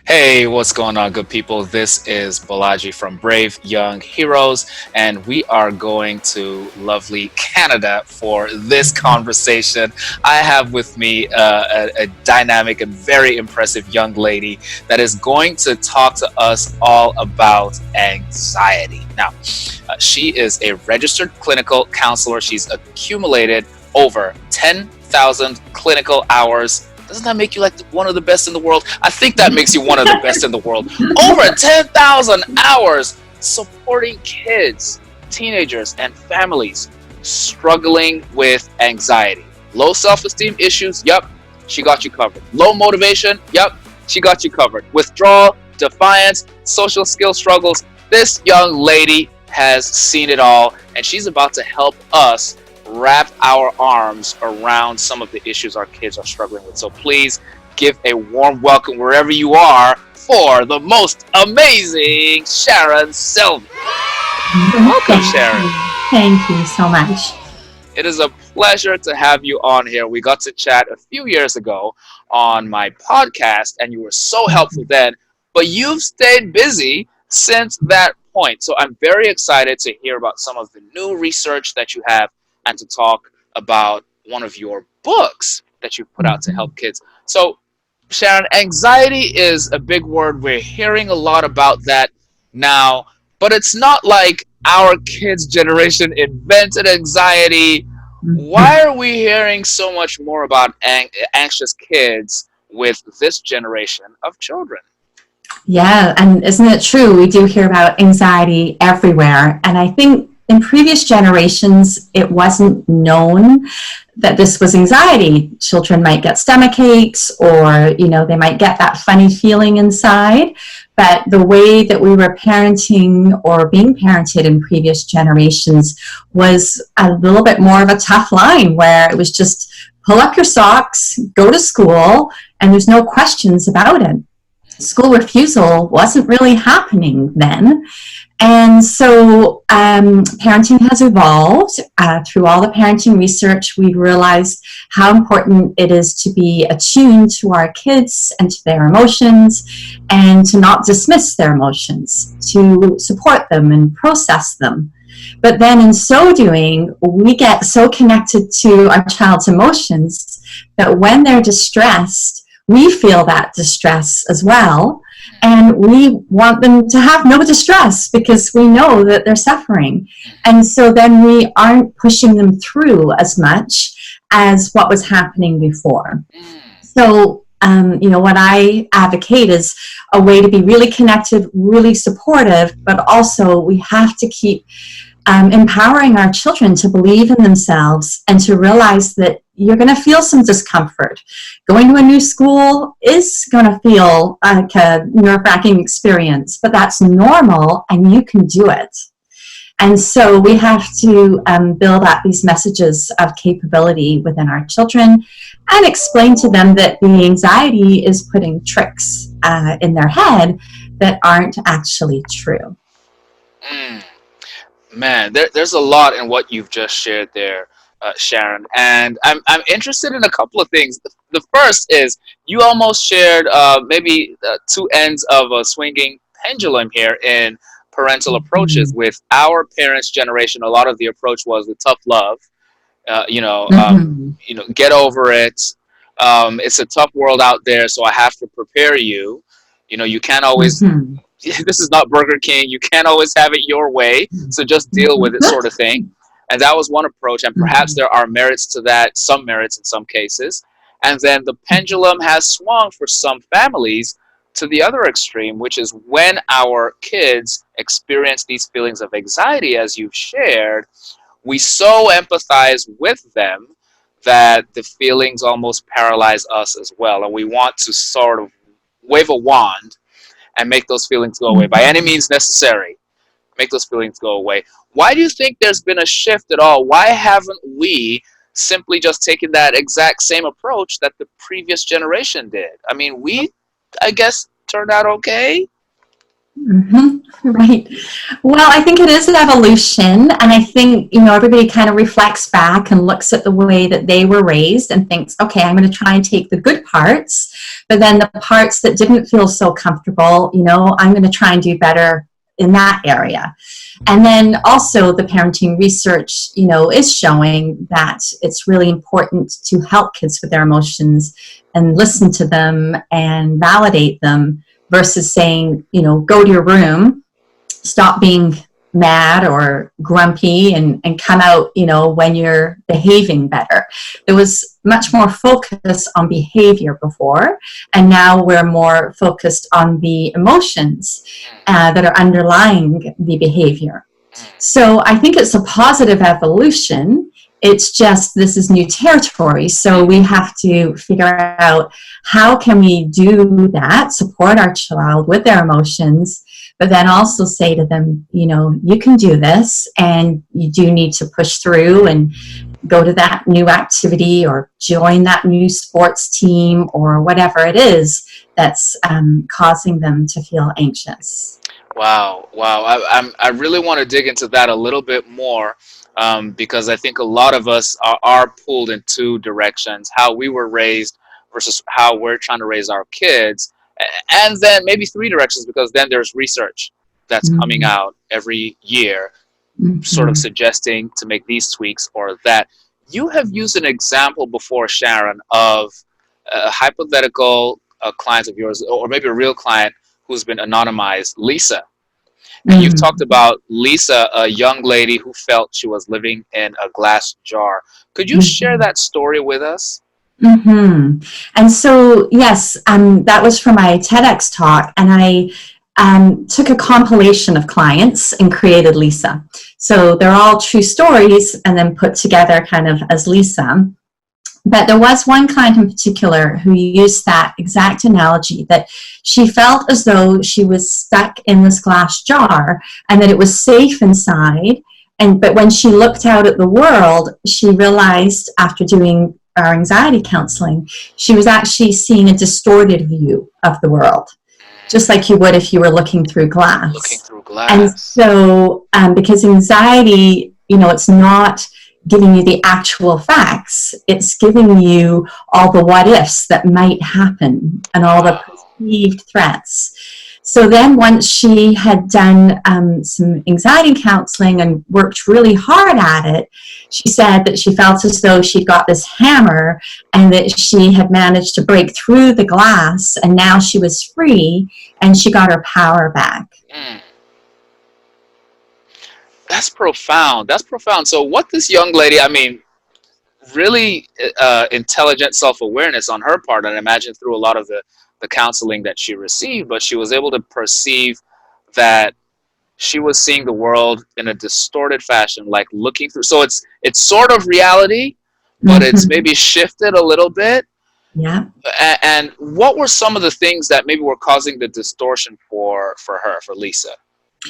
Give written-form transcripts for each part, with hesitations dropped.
Hey, what's going on, good people? This is Bolaji from Brave Young Heroes, and we are going to lovely Canada for this conversation. I have with me a dynamic and very impressive young lady that is going to talk to us all about anxiety. Now, she is a registered clinical counselor. She's accumulated over 10,000 clinical hours. Doesn't that make you like one of the best in the world? I think that makes you one of the best in the world. Over 10,000 hours supporting kids, teenagers, and families struggling with anxiety. Low self-esteem issues, yup, she got you covered. Low motivation, yup, she got you covered. Withdrawal, defiance, social skill struggles. This young lady has seen it all, and she's about to help us wrap our arms around some of the issues our kids are struggling with. So please give a warm welcome wherever you are for the most amazing Sharon Selby. Welcome, Sharon. Thank you so much. It is a pleasure to have you on here. We got to chat a few years ago on my podcast, and you were so helpful then, but you've stayed busy since that point. So I'm very excited to hear about some of the new research that you have and to talk about one of your books that you've put out to help kids. So, Sharon, anxiety is a big word. We're hearing a lot about that now, but it's not like our kids' generation invented anxiety. Why are we hearing so much more about anxious kids with this generation of children? Yeah, and isn't it true? We do hear about anxiety everywhere. And I think in previous generations, it wasn't known that this was anxiety. Children might get stomach aches or, they might get that funny feeling inside. But the way that we were parenting or being parented in previous generations was a little bit more of a tough line where it was just pull up your socks, go to school, and there's no questions about it. School refusal wasn't really happening then. And so parenting has evolved. Through all the parenting research, we've realized how important it is to be attuned to our kids and to their emotions and to not dismiss their emotions, to support them and process them. But then in so doing, we get so connected to our child's emotions that when they're distressed, we feel that distress as well, and we want them to have no distress because we know that they're suffering. And so then we aren't pushing them through as much as what was happening before. So, what I advocate is a way to be really connected, really supportive, but also we have to keep empowering our children to believe in themselves and to realize that you're going to feel some discomfort. Going to a new school is going to feel like a nerve-wracking experience, but that's normal and you can do it. And so we have to build up these messages of capability within our children and explain to them that the anxiety is putting tricks in their head that aren't actually true. Man, there's a lot in what you've just shared there, Sharon, and I'm interested in a couple of things. The first is you almost shared maybe two ends of a swinging pendulum here in parental approaches. With our parents' generation, a lot of the approach was the tough love. Get over it. It's a tough world out there, so I have to prepare you. You can't always. This is not Burger King. You can't always have it your way, so just deal with it, sort of thing. And that was one approach, and perhaps there are merits to that, some merits in some cases. And then the pendulum has swung for some families to the other extreme, which is when our kids experience these feelings of anxiety, as you've shared, we so empathize with them that the feelings almost paralyze us as well. And we want to sort of wave a wand and make those feelings go away by any means necessary. Make those feelings go away. Why do you think there's been a shift at all? Why haven't we simply just taken that exact same approach that the previous generation did? I mean, I guess, turned out okay. Right. Well, I think it is an evolution. And I think, everybody kind of reflects back and looks at the way that they were raised and thinks, okay, I'm going to try and take the good parts, but then the parts that didn't feel so comfortable, I'm going to try and do better in that area. And then also the parenting research, is showing that it's really important to help kids with their emotions and listen to them and validate them versus saying, go to your room, stop being mad or grumpy and come out, when you're behaving better. There was much more focus on behavior before, and now we're more focused on the emotions that are underlying the behavior. So I think it's a positive evolution. It's just this is new territory. So we have to figure out how can we do that, support our child with their emotions, but then also say to them, you can do this and you do need to push through and go to that new activity or join that new sports team or whatever it is that's causing them to feel anxious. Wow, wow. I really want to dig into that a little bit more, because I think a lot of us are pulled in two directions: how we were raised versus how we're trying to raise our kids, and then maybe three directions, because then there's research that's coming Mm-hmm. out every year, sort of Mm-hmm. suggesting to make these tweaks or that. You have used an example before, Sharon, of a hypothetical client of yours, or maybe a real client who's been anonymized, Lisa. And you've talked about Lisa, a young lady who felt she was living in a glass jar. Could you share Mm-hmm. that story with us? Mm-hmm. And so, yes, that was for my TEDx talk, and I took a compilation of clients and created Lisa. So they're all true stories and then put together kind of as Lisa. But there was one client in particular who used that exact analogy that she felt as though she was stuck in this glass jar and that it was safe inside. But when she looked out at the world, she realized after doing our anxiety counseling, she was actually seeing a distorted view of the world, just like you would if you were looking through Looking glass. through And glass. so, because anxiety, it's not giving you the actual facts, it's giving you all the what ifs that might happen and all the Wow. perceived threats. So then, once she had done some anxiety counseling and worked really hard at it, she said that she felt as though she'd got this hammer and that she had managed to break through the glass and now she was free and she got her power back. Mm, that's profound. That's profound. So, what this young lady, I mean, really intelligent self awareness on her part, and I imagine through a lot of the counseling that she received, but she was able to perceive that she was seeing the world in a distorted fashion, like looking through. So it's sort of reality, but it's Mm-hmm. maybe shifted a little bit. Yeah. And what were some of the things that maybe were causing the distortion for her, for Lisa?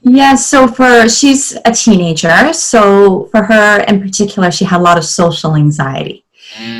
Yeah, so she's a teenager, so for her in particular, she had a lot of social anxiety.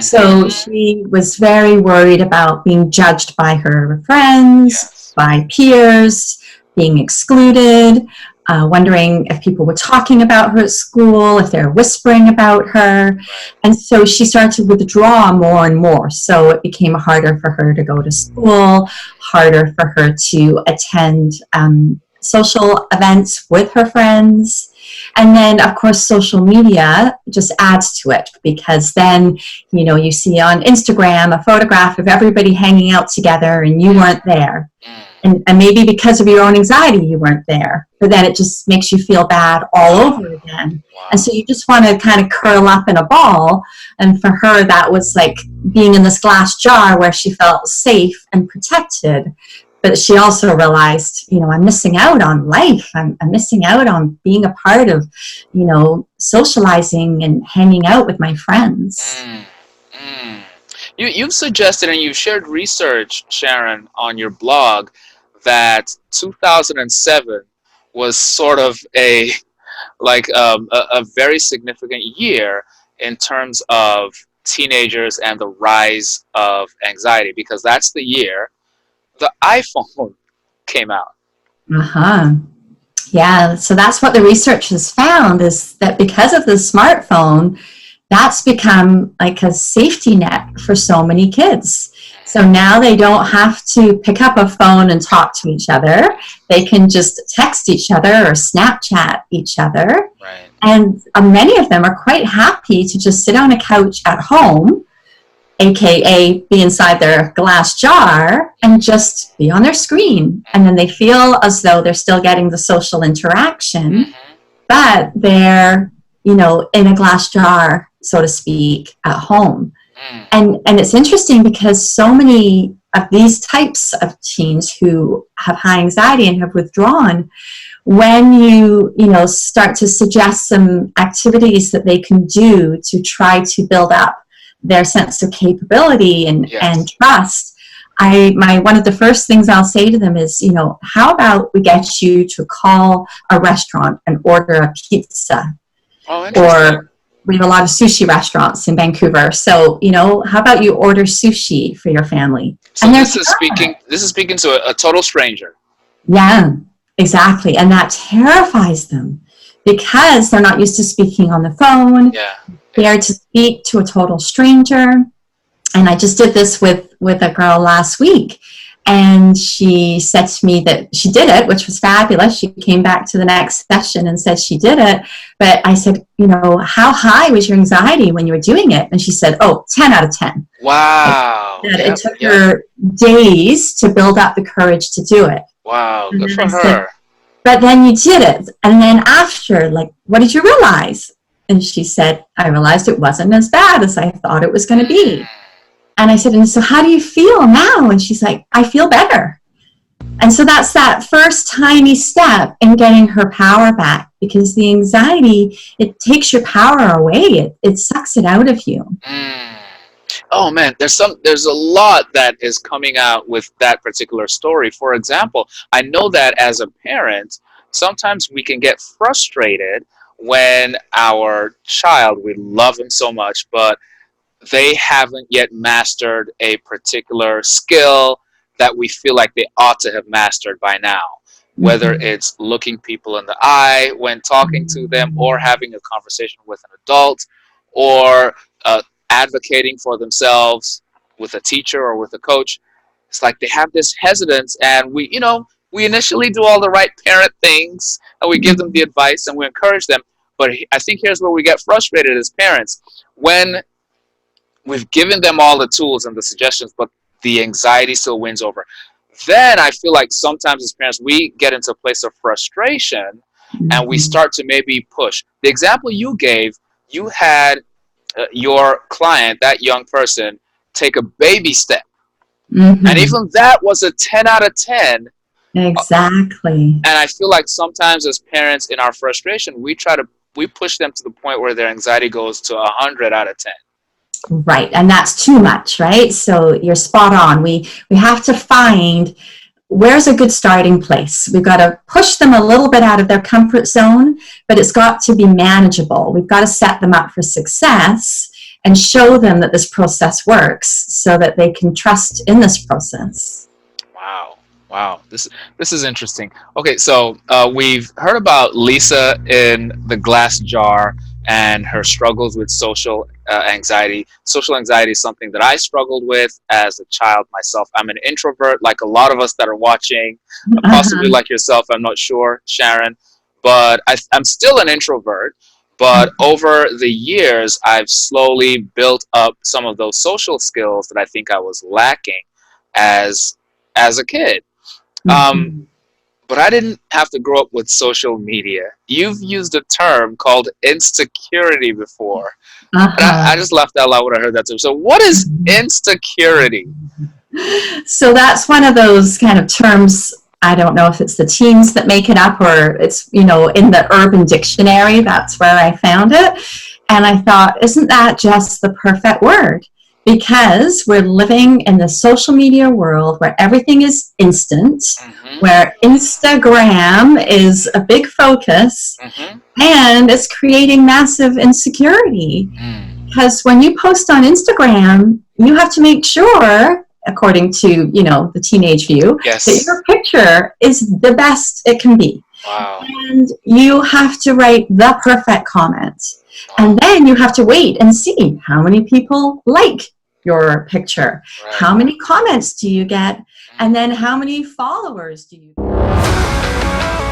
So Hmm. she was very worried about being judged by her friends, Yes. by peers, being excluded, wondering if people were talking about her at school, if they're whispering about her. Right. And so she started to withdraw more and more. So it became harder for her to go to school, harder for her to attend social events with her friends. And then, of course, social media just adds to it because then, you see on Instagram a photograph of everybody hanging out together and you weren't there. Mm. And maybe because of your own anxiety, you weren't there. But then it just makes you feel bad all Wow. over again. And Wow. so you just want to kind of curl up in a ball. And for her, that was like being in this glass jar where she felt safe and protected. But she also realized, I'm missing out on life. I'm missing out on being a part of, socializing and hanging out with my friends. Mm. Mm. You've suggested and you've shared research, Sharon, on your blog that 2007 was sort of a very significant year in terms of teenagers and the rise of anxiety, because that's the year the iPhone came out. Uh-huh. Yeah, so that's what the research has found, is that because of the smartphone, that's become like a safety net for so many kids. So now they don't have to pick up a phone and talk to each other. They can just text each other or Snapchat each other. Right. And many of them are quite happy to just sit on a couch at home, aka be inside their glass jar, and just be on their screen. And then they feel as though they're still getting the social interaction, but they're, in a glass jar, so to speak, at home. And it's interesting because so many of these types of teens who have high anxiety and have withdrawn, when you start to suggest some activities that they can do to try to build up their sense of capability and trust, one of the first things I'll say to them is, how about we get you to call a restaurant and order a pizza? Oh, interesting. Or we have a lot of sushi restaurants in Vancouver. So, how about you order sushi for your family? So and this is speaking to a total stranger. Yeah, exactly. And that terrifies them because they're not used to speaking on the phone. Yeah. They're to speak to a total stranger. And I just did this with a girl last week. And she said to me that she did it, which was fabulous. She came back to the next session and said she did it. But I said, how high was your anxiety when you were doing it? And she said, 10 out of 10. Wow. It took her days to build up the courage to do it. Wow, good for her. But then you did it. And then after, what did you realize? And she said, I realized it wasn't as bad as I thought it was going to be. And I said, and so how do you feel now? And she's like, I feel better. And so that's that first tiny step in getting her power back, because the anxiety, it takes your power away. It sucks it out of you. Oh man, there's a lot that is coming out with that particular story. For example, I know that as a parent, sometimes we can get frustrated when our child, we love them so much, but they haven't yet mastered a particular skill that we feel like they ought to have mastered by now. Whether it's looking people in the eye when talking to them, or having a conversation with an adult, or advocating for themselves with a teacher or with a coach. It's like they have this hesitance, and we initially do all the right parent things, and we give them the advice and we encourage them. But I think here's where we get frustrated as parents, when we've given them all the tools and the suggestions, but the anxiety still wins over. Then I feel like sometimes as parents, we get into a place of frustration and we start to maybe push. The example you gave, you had your client, that young person, take a baby step. And even that was a 10 out of 10. Exactly. And I feel like sometimes as parents, in our frustration, we push them to the point where their anxiety goes to 100 out of 10. Right. And that's too much, right? So you're spot on. We have to find where's a good starting place. We've got to push them a little bit out of their comfort zone, but it's got to be manageable. We've got to set them up for success and show them that this process works so that they can trust in this process. Wow. This is interesting. Okay, so we've heard about Lisa in the glass jar and her struggles with social anxiety. Social anxiety is something that I struggled with as a child myself. I'm an introvert, like a lot of us that are watching, possibly like yourself, I'm not sure, Sharon, but I'm still an introvert. But over the years, I've slowly built up some of those social skills that I think I was lacking as a kid. But I didn't have to grow up with social media. You've used a term called insecurity before. And I just laughed out loud when I heard that term. So what is insecurity? So that's one of those kind of terms. I don't know if it's the teens that make it up, or it's, in the Urban Dictionary. That's where I found it. And I thought, isn't that just the perfect word? Because we're living in the social media world where everything is instant, where Instagram is a big focus, and it's creating massive insecurity. Because when you post on Instagram, you have to make sure according to, you know, the teenage view, Yes. that your picture is the best it can be. Wow. And you have to write the perfect comment. Wow. And then you have to wait and see how many people like your picture. Right. How many comments do you get? And then how many followers do you get?